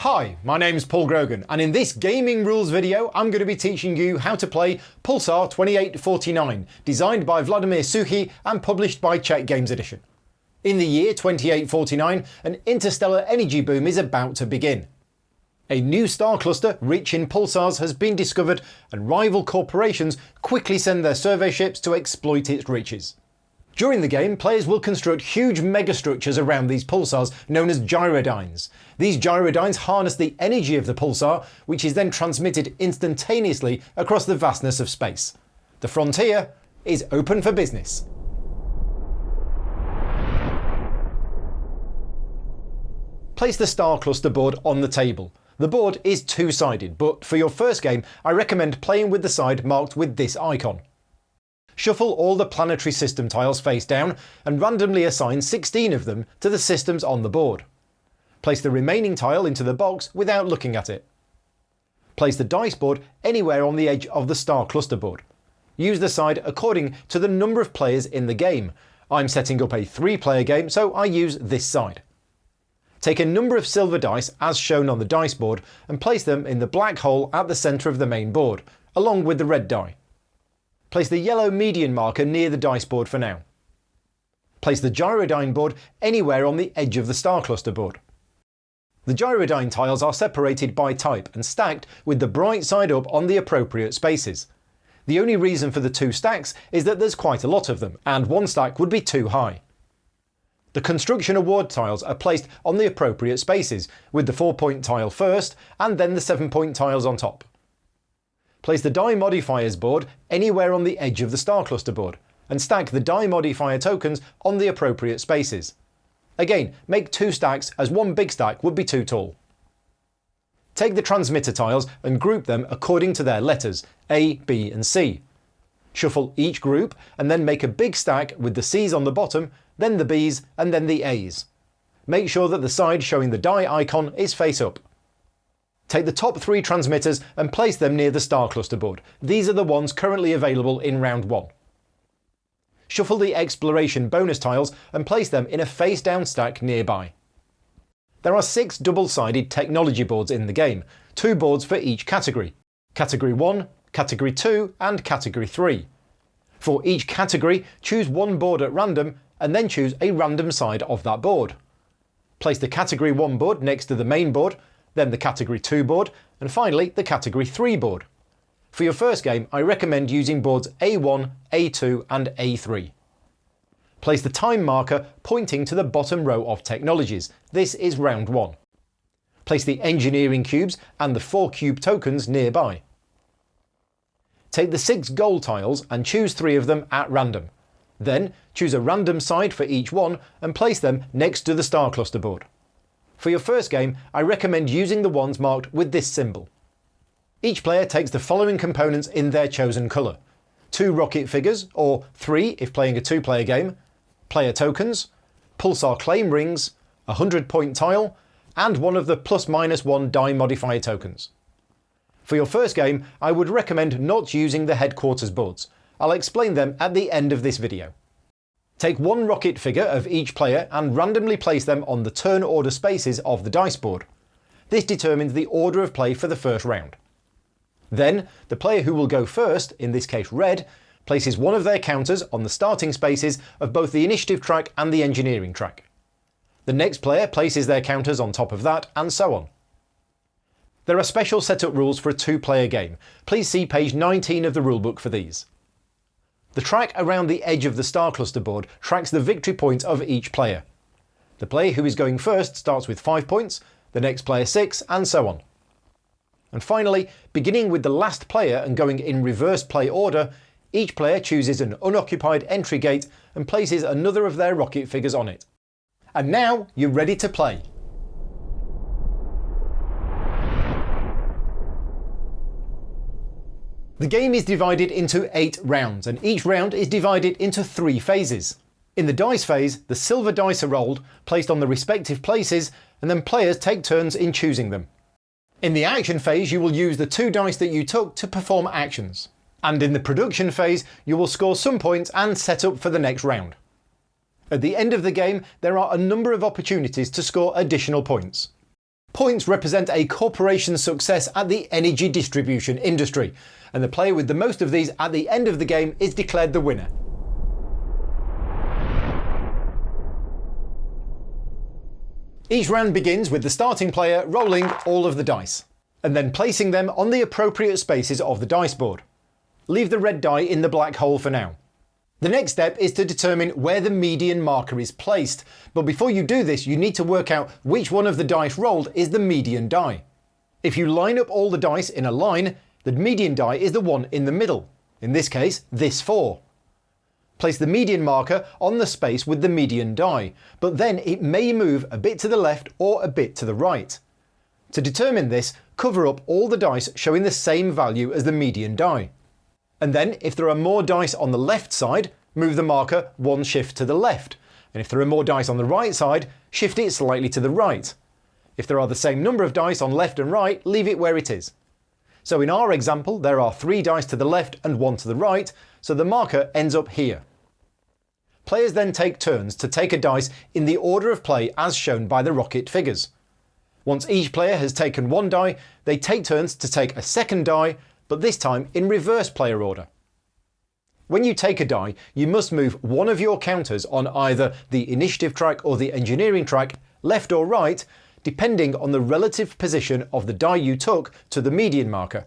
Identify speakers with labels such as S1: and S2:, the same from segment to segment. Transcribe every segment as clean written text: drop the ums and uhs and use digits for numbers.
S1: Hi, my name's Paul Grogan, and in this gaming rules video I'm going to be teaching you how to play Pulsar 2849, designed by Vladimir Suchy and published by Czech Games Edition. In the year 2849, an interstellar energy boom is about to begin. A new star cluster rich in pulsars has been discovered, and rival corporations quickly send their survey ships to exploit its riches. During the game, players will construct huge megastructures around these pulsars known as gyrodynes. These gyrodynes harness the energy of the pulsar, which is then transmitted instantaneously across the vastness of space. The frontier is open for business. Place the star cluster board on the table. The board is two-sided, but for your first game, I recommend playing with the side marked with this icon. Shuffle all the planetary system tiles face down and randomly assign 16 of them to the systems on the board. Place the remaining tile into the box without looking at it. Place the dice board anywhere on the edge of the star cluster board. Use the side according to the number of players in the game. I'm setting up a 3-player game, so I use this side. Take a number of silver dice as shown on the dice board and place them in the black hole at the centre of the main board, along with the red die. Place the yellow median marker near the dice board for now. Place the gyrodyne board anywhere on the edge of the star cluster board. The gyrodyne tiles are separated by type and stacked with the bright side up on the appropriate spaces. The only reason for the two stacks is that there's quite a lot of them, and one stack would be too high. The construction award tiles are placed on the appropriate spaces, with the 4-point tile first and then the 7-point tiles on top. Place the die modifiers board anywhere on the edge of the star cluster board and stack the die modifier tokens on the appropriate spaces. Again, make 2 stacks as one big stack would be too tall. Take the transmitter tiles and group them according to their letters A, B and C. Shuffle each group and then make a big stack with the C's on the bottom, then the B's and then the A's. Make sure that the side showing the die icon is face up. Take the top 3 transmitters and place them near the star cluster board. These are the ones currently available in round 1. Shuffle the exploration bonus tiles and place them in a face down stack nearby. There are 6 double-sided technology boards in the game, 2 boards for each category. Category 1, Category 2 and Category 3. For each category, choose one board at random and then choose a random side of that board. Place the Category 1 board next to the main board, then the Category 2 board, and finally the Category 3 board. For your first game, I recommend using boards A1, A2 and A3. Place the time marker pointing to the bottom row of technologies. This is round 1. Place the engineering cubes and the 4 cube tokens nearby. Take the 6 gold tiles and choose 3 of them at random. Then choose a random side for each one and place them next to the star cluster board. For your first game, I recommend using the ones marked with this symbol. Each player takes the following components in their chosen colour: 2 rocket figures, or 3 if playing a 2-player game, player tokens, pulsar claim rings, a 100-point tile, and one of the +-1 die modifier tokens. For your first game, I would recommend not using the headquarters boards. I'll explain them at the end of this video. Take 1 rocket figure of each player and randomly place them on the turn order spaces of the dice board. This determines the order of play for the first round. Then, the player who will go first, in this case red, places one of their counters on the starting spaces of both the initiative track and the engineering track. The next player places their counters on top of that, and so on. There are special setup rules for a 2-player game. Please see page 19 of the rulebook for these. The track around the edge of the star cluster board tracks the victory points of each player. The player who is going first starts with 5 points, the next player 6, and so on. And finally, beginning with the last player and going in reverse play order, each player chooses an unoccupied entry gate and places another of their rocket figures on it. And now you're ready to play. The game is divided into 8 rounds, and each round is divided into 3 phases. In the dice phase, the silver dice are rolled, placed on the respective places, and then players take turns in choosing them. In the action phase, you will use the 2 dice that you took to perform actions. And in the production phase, you will score some points and set up for the next round. At the end of the game, there are a number of opportunities to score additional points. Points represent a corporation's success at the energy distribution industry, and the player with the most of these at the end of the game is declared the winner. Each round begins with the starting player rolling all of the dice, and then placing them on the appropriate spaces of the dice board. Leave the red die in the black hole for now. The next step is to determine where the median marker is placed, but before you do this you need to work out which one of the dice rolled is the median die. If you line up all the dice in a line, the median die is the one in the middle, in this case this 4. Place the median marker on the space with the median die, but then it may move a bit to the left or a bit to the right. To determine this, cover up all the dice showing the same value as the median die. And then, if there are more dice on the left side, move the marker one shift to the left, and if there are more dice on the right side, shift it slightly to the right. If there are the same number of dice on left and right, leave it where it is. So in our example, there are 3 dice to the left and 1 to the right, so the marker ends up here. Players then take turns to take a dice in the order of play as shown by the rocket figures. Once each player has taken 1 die, they take turns to take a second die, but this time in reverse player order. When you take a die, you must move one of your counters on either the initiative track or the engineering track, left or right, depending on the relative position of the die you took to the median marker.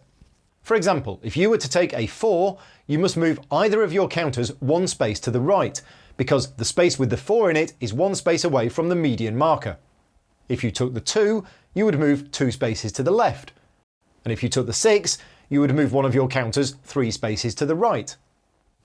S1: For example, if you were to take a 4, you must move either of your counters 1 space to the right, because the space with the 4 in it is 1 space away from the median marker. If you took the 2, you would move 2 spaces to the left. And if you took the 6, you would move one of your counters 3 spaces to the right.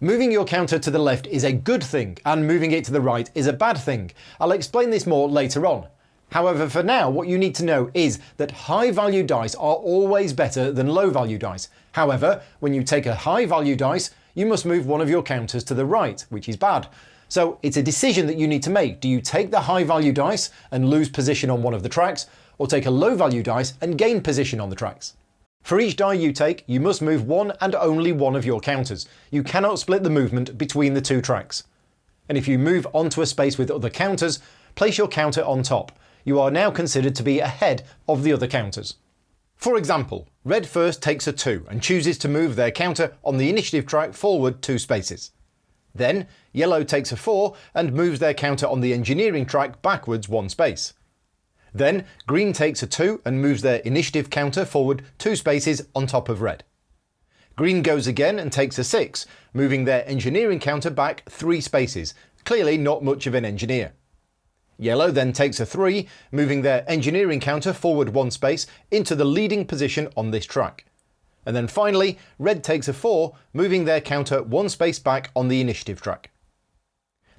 S1: Moving your counter to the left is a good thing, and moving it to the right is a bad thing. I'll explain this more later on. However, for now, what you need to know is that high value dice are always better than low value dice. However, when you take a high value dice, you must move one of your counters to the right, which is bad. So it's a decision that you need to make. Do you take the high value dice and lose position on one of the tracks, or take a low value dice and gain position on the tracks? For each die you take, you must move one and only one of your counters. You cannot split the movement between the 2 tracks. And if you move onto a space with other counters, place your counter on top. You are now considered to be ahead of the other counters. For example, red first takes a 2 and chooses to move their counter on the initiative track forward 2 spaces. Then, yellow takes a 4 and moves their counter on the engineering track backwards 1 space. Then, green takes a 2 and moves their initiative counter forward 2 spaces on top of red. Green goes again and takes a 6, moving their engineering counter back 3 spaces, clearly not much of an engineer. Yellow then takes a 3, moving their engineering counter forward 1 space into the leading position on this track. And then finally, red takes a 4, moving their counter 1 space back on the initiative track.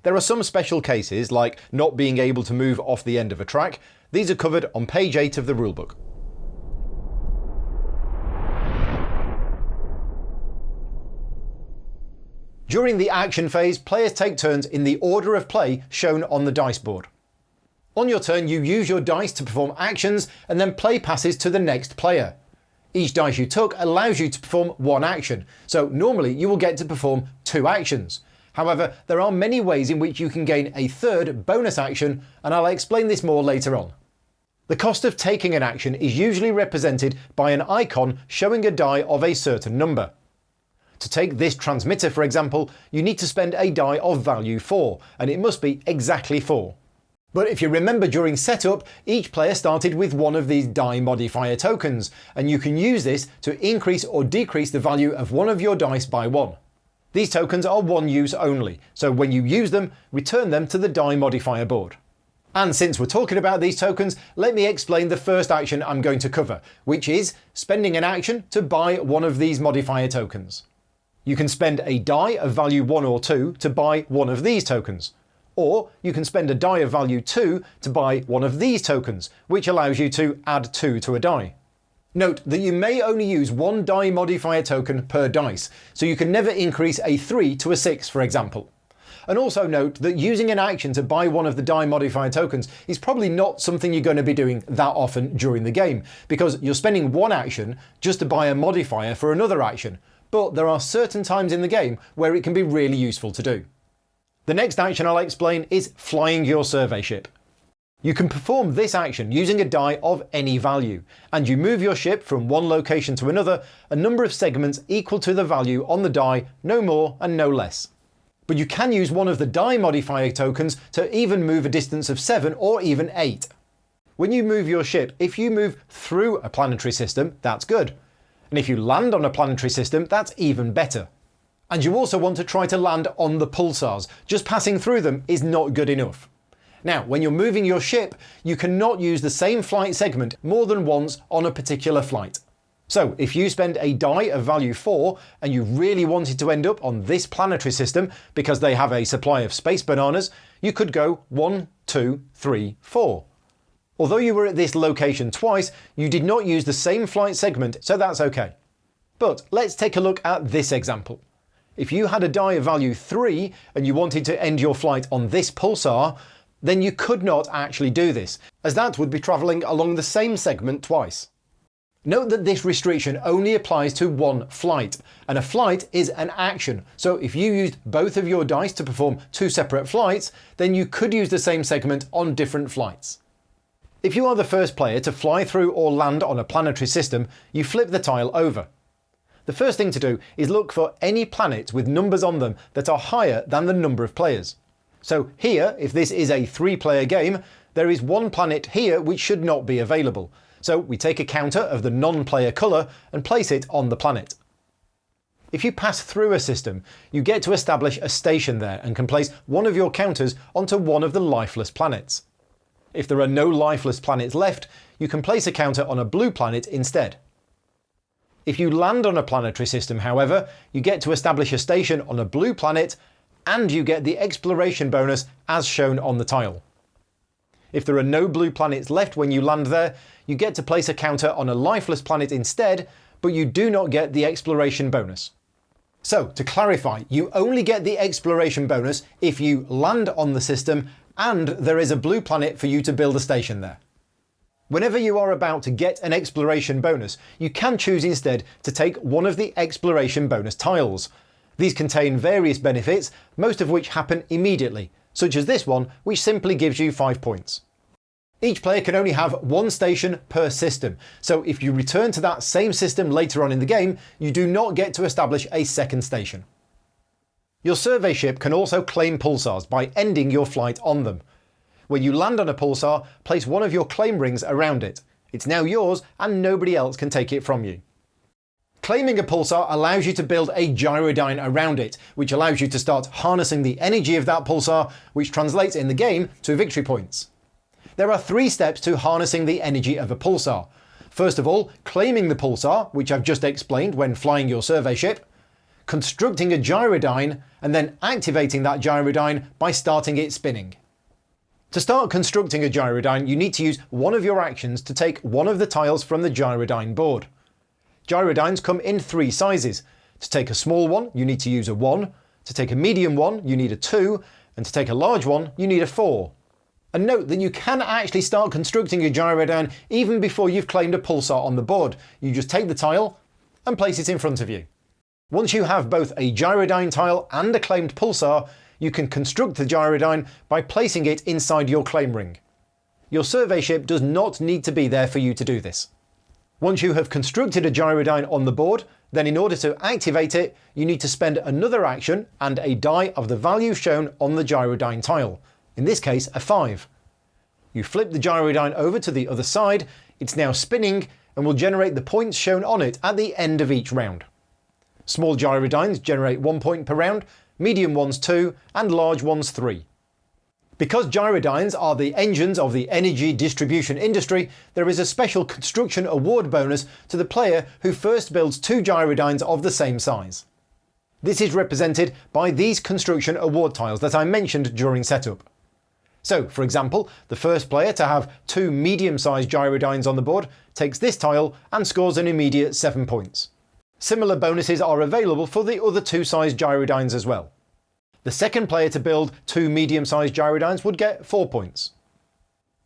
S1: There are some special cases, like not being able to move off the end of a track. These are covered on page 8 of the rulebook. During the action phase, players take turns in the order of play shown on the dice board. On your turn, you use your dice to perform actions and then play passes to the next player. Each dice you took allows you to perform 1 action, so normally you will get to perform 2 actions. However, there are many ways in which you can gain a 3rd bonus action, and I'll explain this more later on. The cost of taking an action is usually represented by an icon showing a die of a certain number. To take this transmitter, for example, you need to spend a die of value 4, and it must be exactly 4. But if you remember during setup, each player started with one of these die modifier tokens, and you can use this to increase or decrease the value of one of your dice by 1. These tokens are 1 use only, so when you use them, return them to the die modifier board. And since we're talking about these tokens, let me explain the first action I'm going to cover, which is spending an action to buy one of these modifier tokens. You can spend a die of value 1 or 2 to buy one of these tokens. Or you can spend a die of value 2 to buy one of these tokens, which allows you to add 2 to a die. Note that you may only use 1 die modifier token per dice, so you can never increase a 3 to a 6, for example. And also note that using an action to buy one of the die modifier tokens is probably not something you're going to be doing that often during the game, because you're spending 1 action just to buy a modifier for another action, but there are certain times in the game where it can be really useful to do. The next action I'll explain is flying your survey ship. You can perform this action using a die of any value, and you move your ship from one location to another a number of segments equal to the value on the die, no more and no less. But you can use one of the die modifier tokens to even move a distance of 7 or even 8. When you move your ship, if you move through a planetary system, that's good. And if you land on a planetary system, that's even better. And you also want to try to land on the pulsars. Just passing through them is not good enough. Now, when you're moving your ship, you cannot use the same flight segment more than once on a particular flight. So, if you spend a die of value 4 and you really wanted to end up on this planetary system because they have a supply of space bananas, you could go 1, 2, 3, 4. Although you were at this location twice, you did not use the same flight segment, so that's okay. But let's take a look at this example. If you had a die of value 3 and you wanted to end your flight on this pulsar, then you could not actually do this, as that would be travelling along the same segment twice. Note that this restriction only applies to one flight, and a flight is an action, so if you used both of your dice to perform 2 separate flights, then you could use the same segment on different flights. If you are the first player to fly through or land on a planetary system, you flip the tile over. The first thing to do is look for any planets with numbers on them that are higher than the number of players. So here, if this is a 3-player game, there is one planet here which should not be available. So we take a counter of the non-player colour and place it on the planet. If you pass through a system, you get to establish a station there and can place one of your counters onto one of the lifeless planets. If there are no lifeless planets left, you can place a counter on a blue planet instead. If you land on a planetary system, however, you get to establish a station on a blue planet and you get the exploration bonus as shown on the tile. If there are no blue planets left when you land there, you get to place a counter on a lifeless planet instead, but you do not get the exploration bonus. So, to clarify, you only get the exploration bonus if you land on the system and there is a blue planet for you to build a station there. Whenever you are about to get an exploration bonus, you can choose instead to take one of the exploration bonus tiles. These contain various benefits, most of which happen immediately, such as this one, which simply gives you 5 points. Each player can only have one station per system, so if you return to that same system later on in the game, you do not get to establish a second station. Your survey ship can also claim pulsars by ending your flight on them. When you land on a pulsar, place one of your claim rings around it. It's now yours and nobody else can take it from you. Claiming a pulsar allows you to build a gyrodyne around it, which allows you to start harnessing the energy of that pulsar, which translates in the game to victory points. There are 3 steps to harnessing the energy of a pulsar. First of all, claiming the pulsar, which I've just explained when flying your survey ship, constructing a gyrodyne, and then activating that gyrodyne by starting it spinning. To start constructing a gyrodyne, you need to use one of your actions to take one of the tiles from the gyrodyne board. Gyrodynes come in 3 sizes. To take a small one, you need to use a 1, to take a medium one, you need a 2, and to take a large one, you need a 4. And note that you can actually start constructing a gyrodyne even before you've claimed a pulsar on the board. You just take the tile and place it in front of you. Once you have both a gyrodyne tile and a claimed pulsar, you can construct the gyrodyne by placing it inside your claim ring. Your survey ship does not need to be there for you to do this. Once you have constructed a gyrodyne on the board, then in order to activate it, you need to spend another action and a die of the value shown on the gyrodyne tile, in this case a 5. You flip the gyrodyne over to the other side, it's now spinning and will generate the points shown on it at the end of each round. Small gyrodynes generate 1 point per round, medium ones 2, and large ones 3. Because gyrodynes are the engines of the energy distribution industry, there is a special construction award bonus to the player who first builds 2 gyrodynes of the same size. This is represented by these construction award tiles that I mentioned during setup. So, for example, the first player to have 2 medium-sized gyrodynes on the board takes this tile and scores an immediate 7 points. Similar bonuses are available for the other 2-sized gyrodynes as well. The second player to build 2 medium-sized gyrodynes would get 4 points.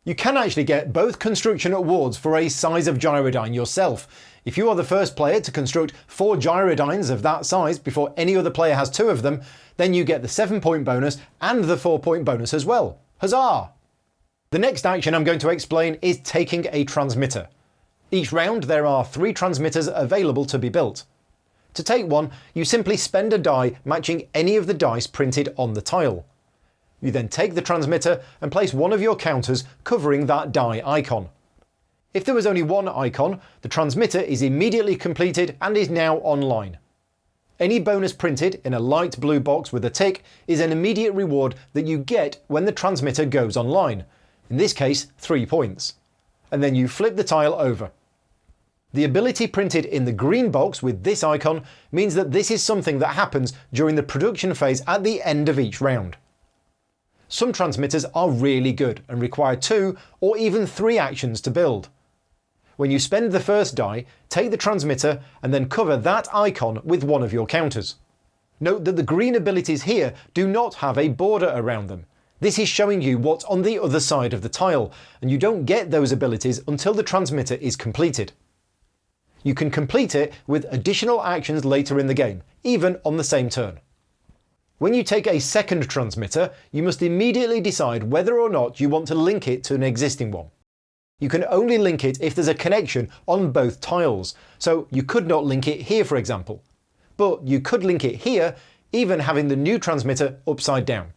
S1: You can actually get both construction awards for a size of gyrodyne yourself. If you are the first player to construct 4 gyrodynes of that size before any other player has 2 of them, then you get the 7-point bonus and the 4-point bonus as well. Huzzah! The next action I'm going to explain is taking a transmitter. Each round there are 3 transmitters available to be built. To take one, you simply spend a die matching any of the dice printed on the tile. You then take the transmitter and place one of your counters covering that die icon. If there was only one icon, the transmitter is immediately completed and is now online. Any bonus printed in a light blue box with a tick is an immediate reward that you get when the transmitter goes online, in this case 3 points. And then you flip the tile over. The ability printed in the green box with this icon means that this is something that happens during the production phase at the end of each round. Some transmitters are really good and require 2 or even 3 actions to build. When you spend the first die, take the transmitter and then cover that icon with one of your counters. Note that the green abilities here do not have a border around them. This is showing you what's on the other side of the tile, and you don't get those abilities until the transmitter is completed. You can complete it with additional actions later in the game, even on the same turn. When you take a second transmitter, you must immediately decide whether or not you want to link it to an existing one. You can only link it if there's a connection on both tiles, so you could not link it here for example. But you could link it here, even having the new transmitter upside down.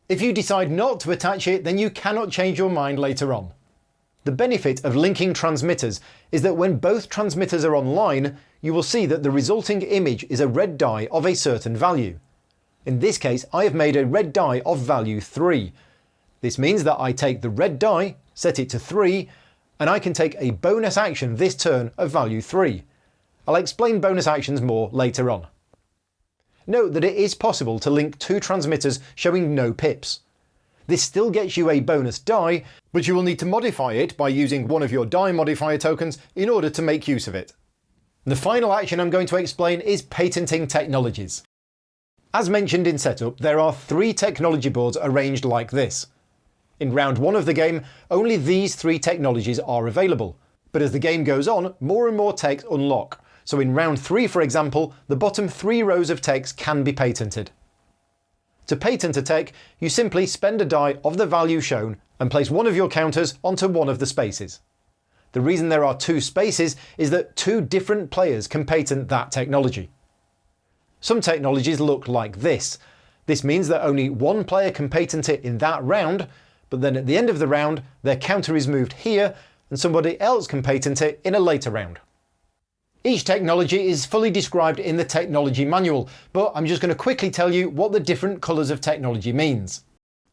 S1: If you decide not to attach it, then you cannot change your mind later on. The benefit of linking transmitters is that when both transmitters are online, you will see that the resulting image is a red die of a certain value. In this case, I have made a red die of value 3. This means that I take the red die, set it to 3, and I can take a bonus action this turn of value 3. I'll explain bonus actions more later on. Note that it is possible to link 2 transmitters showing no pips. This still gets you a bonus die, but you will need to modify it by using one of your die modifier tokens in order to make use of it. The final action I'm going to explain is patenting technologies. As mentioned in setup, there are 3 technology boards arranged like this. In round 1 of the game, only these 3 technologies are available, but as the game goes on, more and more techs unlock. So in round 3, for example, the bottom 3 rows of techs can be patented. To patent a tech, you simply spend a die of the value shown and place one of your counters onto one of the spaces. The reason there are 2 spaces is that 2 different players can patent that technology. Some technologies look like this. This means that only one player can patent it in that round, but then at the end of the round, their counter is moved here and somebody else can patent it in a later round. Each technology is fully described in the technology manual, but I'm just going to quickly tell you what the different colours of technology means.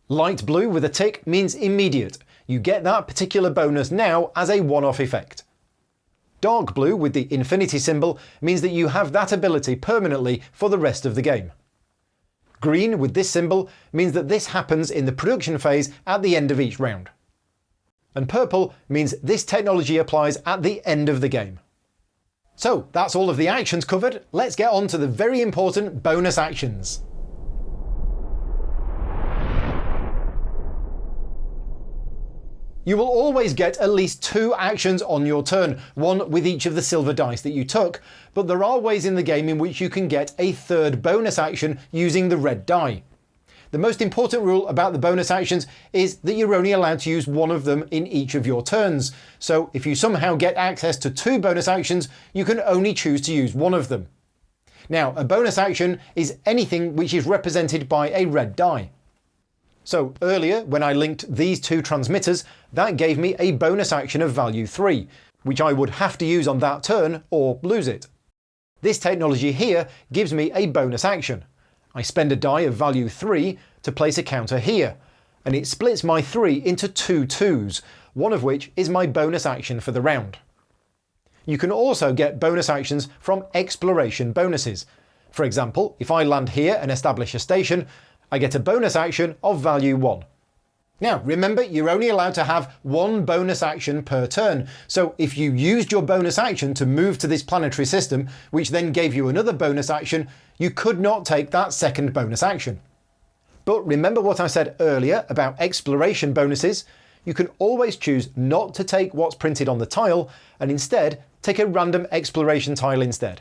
S1: Light blue with a tick means immediate. You get that particular bonus now as a one-off effect. Dark blue with the infinity symbol means that you have that ability permanently for the rest of the game. Green with this symbol means that this happens in the production phase at the end of each round. And purple means this technology applies at the end of the game. So that's all of the actions covered. Let's get on to the very important bonus actions. You will always get at least 2 actions on your turn, one with each of the silver dice that you took, but there are ways in the game in which you can get a 3rd bonus action using the red die. The most important rule about the bonus actions is that you're only allowed to use one of them in each of your turns. So if you somehow get access to 2 bonus actions, you can only choose to use one of them. Now, a bonus action is anything which is represented by a red die. So earlier, when I linked these 2 transmitters, that gave me a bonus action of value 3, which I would have to use on that turn or lose it. This technology here gives me a bonus action. I spend a die of value 3 to place a counter here, and it splits my 3 into 2 2s, one of which is my bonus action for the round. You can also get bonus actions from exploration bonuses. For example, if I land here and establish a station, I get a bonus action of value 1. Now remember, you're only allowed to have 1 bonus action per turn, so if you used your bonus action to move to this planetary system, which then gave you another bonus action, you could not take that second bonus action. But remember what I said earlier about exploration bonuses? You can always choose not to take what's printed on the tile and instead take a random exploration tile instead.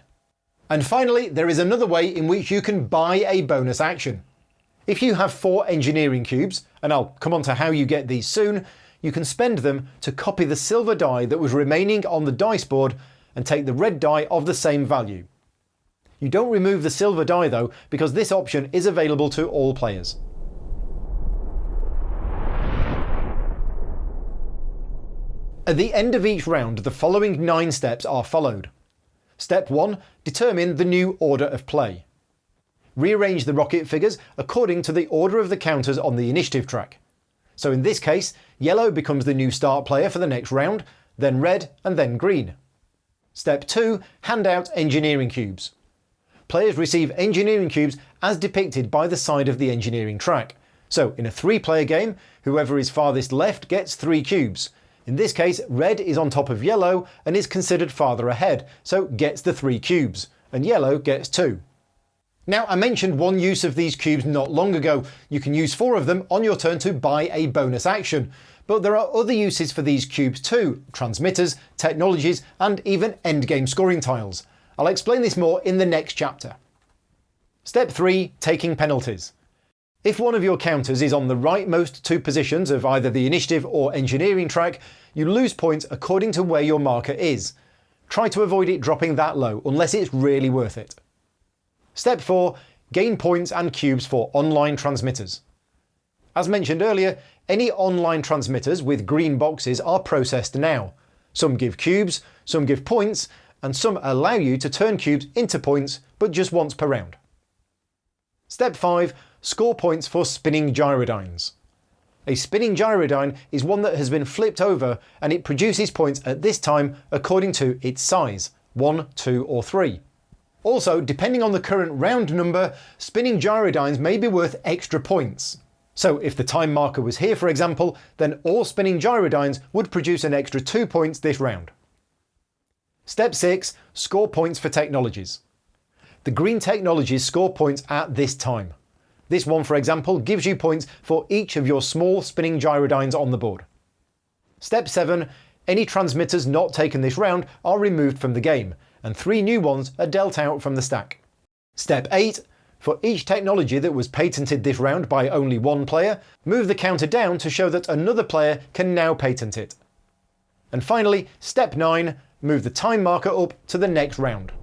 S1: And finally, there is another way in which you can buy a bonus action. If you have 4 engineering cubes, and I'll come on to how you get these soon, you can spend them to copy the silver die that was remaining on the dice board and take the red die of the same value. You don't remove the silver die though, because this option is available to all players. At the end of each round, the following 9 steps are followed. Step 1. Determine the new order of play. Rearrange the rocket figures according to the order of the counters on the initiative track. So in this case, yellow becomes the new start player for the next round, then red and then green. Step 2. Hand out engineering cubes. Players receive engineering cubes as depicted by the side of the engineering track. So in a 3-player game, whoever is farthest left gets 3 cubes. In this case, red is on top of yellow and is considered farther ahead, so gets the 3 cubes, and yellow gets 2. Now, I mentioned one use of these cubes not long ago. You can use 4 of them on your turn to buy a bonus action. But there are other uses for these cubes too: transmitters, technologies, and even endgame scoring tiles. I'll explain this more in the next chapter. Step 3. Taking penalties. If one of your counters is on the rightmost 2 positions of either the initiative or engineering track, you lose points according to where your marker is. Try to avoid it dropping that low unless it's really worth it. Step 4. Gain points and cubes for online transmitters. As mentioned earlier, any online transmitters with green boxes are processed now. Some give cubes, some give points, and some allow you to turn cubes into points, but just once per round. Step 5. Score points for spinning gyrodynes. A spinning gyrodyne is one that has been flipped over, and it produces points at this time according to its size, 1, 2 or 3. Also, depending on the current round number, spinning gyrodynes may be worth extra points. So if the time marker was here, for example, then all spinning gyrodynes would produce an extra 2 points this round. Step 6. Score points for technologies. The green technologies score points at this time. This one, for example, gives you points for each of your small spinning gyrodynes on the board. Step 7. Any transmitters not taken this round are removed from the game, and 3 new ones are dealt out from the stack. Step 8. For each technology that was patented this round by only one player, move the counter down to show that another player can now patent it. And finally, Step 9. Move the time marker up to the next round.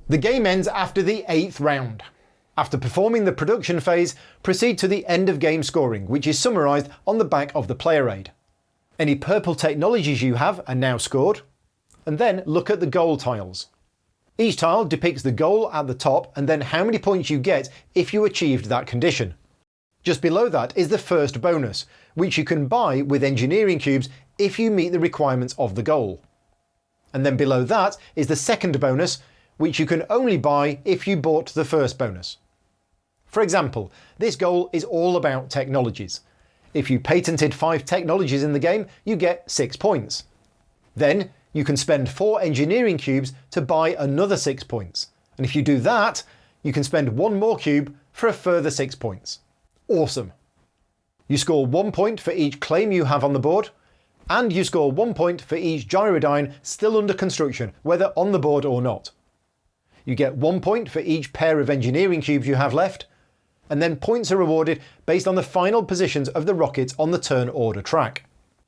S1: The game ends after the 8th round. After performing the production phase, proceed to the end of game scoring, which is summarised on the back of the player aid. Any purple technologies you have are now scored, and then look at the goal tiles. Each tile depicts the goal at the top and then how many points you get if you achieved that condition. Just below that is the first bonus, which you can buy with engineering cubes if you meet the requirements of the goal. And then below that is the second bonus, which you can only buy if you bought the first bonus. For example, this goal is all about technologies. If you patented 5 technologies in the game, you get 6 points. Then you can spend 4 engineering cubes to buy another 6 points. And if you do that, you can spend 1 more cube for a further 6 points. Awesome. You score 1 point for each claim you have on the board, and you score 1 point for each gyrodyne still under construction, whether on the board or not. You get 1 point for each pair of engineering cubes you have left, and then points are awarded based on the final positions of the rockets on the turn order track.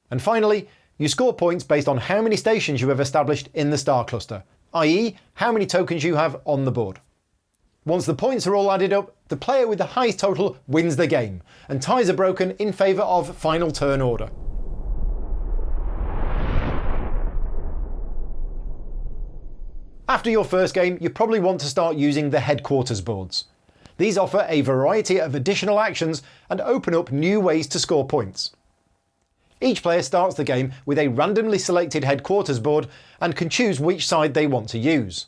S1: And finally, you score points based on how many stations you have established in the star cluster, i.e. how many tokens you have on the board. Once the points are all added up, the player with the highest total wins the game, and ties are broken in favour of final turn order. After your first game, you probably want to start using the headquarters boards. These offer a variety of additional actions and open up new ways to score points. Each player starts the game with a randomly selected headquarters board and can choose which side they want to use.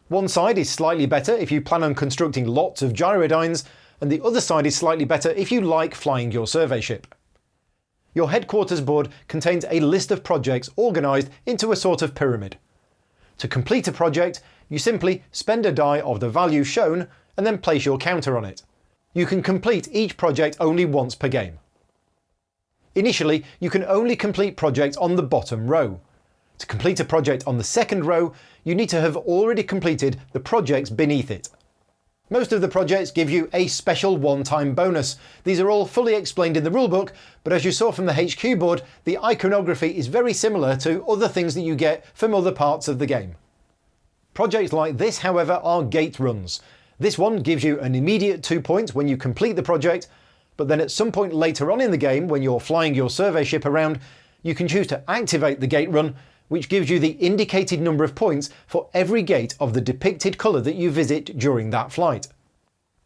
S1: One side is slightly better if you plan on constructing lots of gyrodynes, and the other side is slightly better if you like flying your survey ship. Your headquarters board contains a list of projects organised into a sort of pyramid. To complete a project, you simply spend a die of the value shown and then place your counter on it. You can complete each project only once per game. Initially, you can only complete projects on the bottom row. To complete a project on the second row, you need to have already completed the projects beneath it. Most of the projects give you a special one-time bonus. These are all fully explained in the rulebook, but as you saw from the HQ board, the iconography is very similar to other things that you get from other parts of the game. Projects like this, however, are gate runs. This one gives you an immediate 2 points when you complete the project, but then at some point later on in the game, when you're flying your survey ship around, you can choose to activate the gate run, which gives you the indicated number of points for every gate of the depicted colour that you visit during that flight.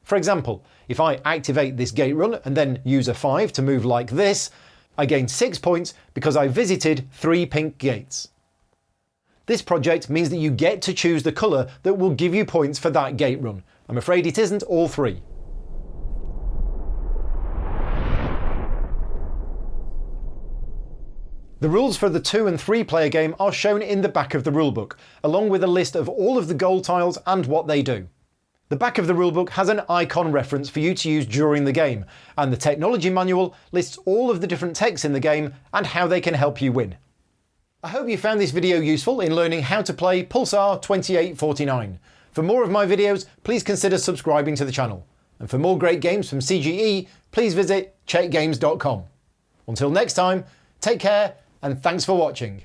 S1: For example, if I activate this gate run and then use a 5 to move like this, I gain 6 points because I visited 3 pink gates. This project means that you get to choose the colour that will give you points for that gate run. I'm afraid it isn't all 3. The rules for the 2 and 3 player game are shown in the back of the rulebook, along with a list of all of the goal tiles and what they do. The back of the rulebook has an icon reference for you to use during the game, and the technology manual lists all of the different techs in the game and how they can help you win. I hope you found this video useful in learning how to play Pulsar 2849. For more of my videos, please consider subscribing to the channel. And for more great games from CGE, please visit checkgames.com. Until next time, take care and thanks for watching.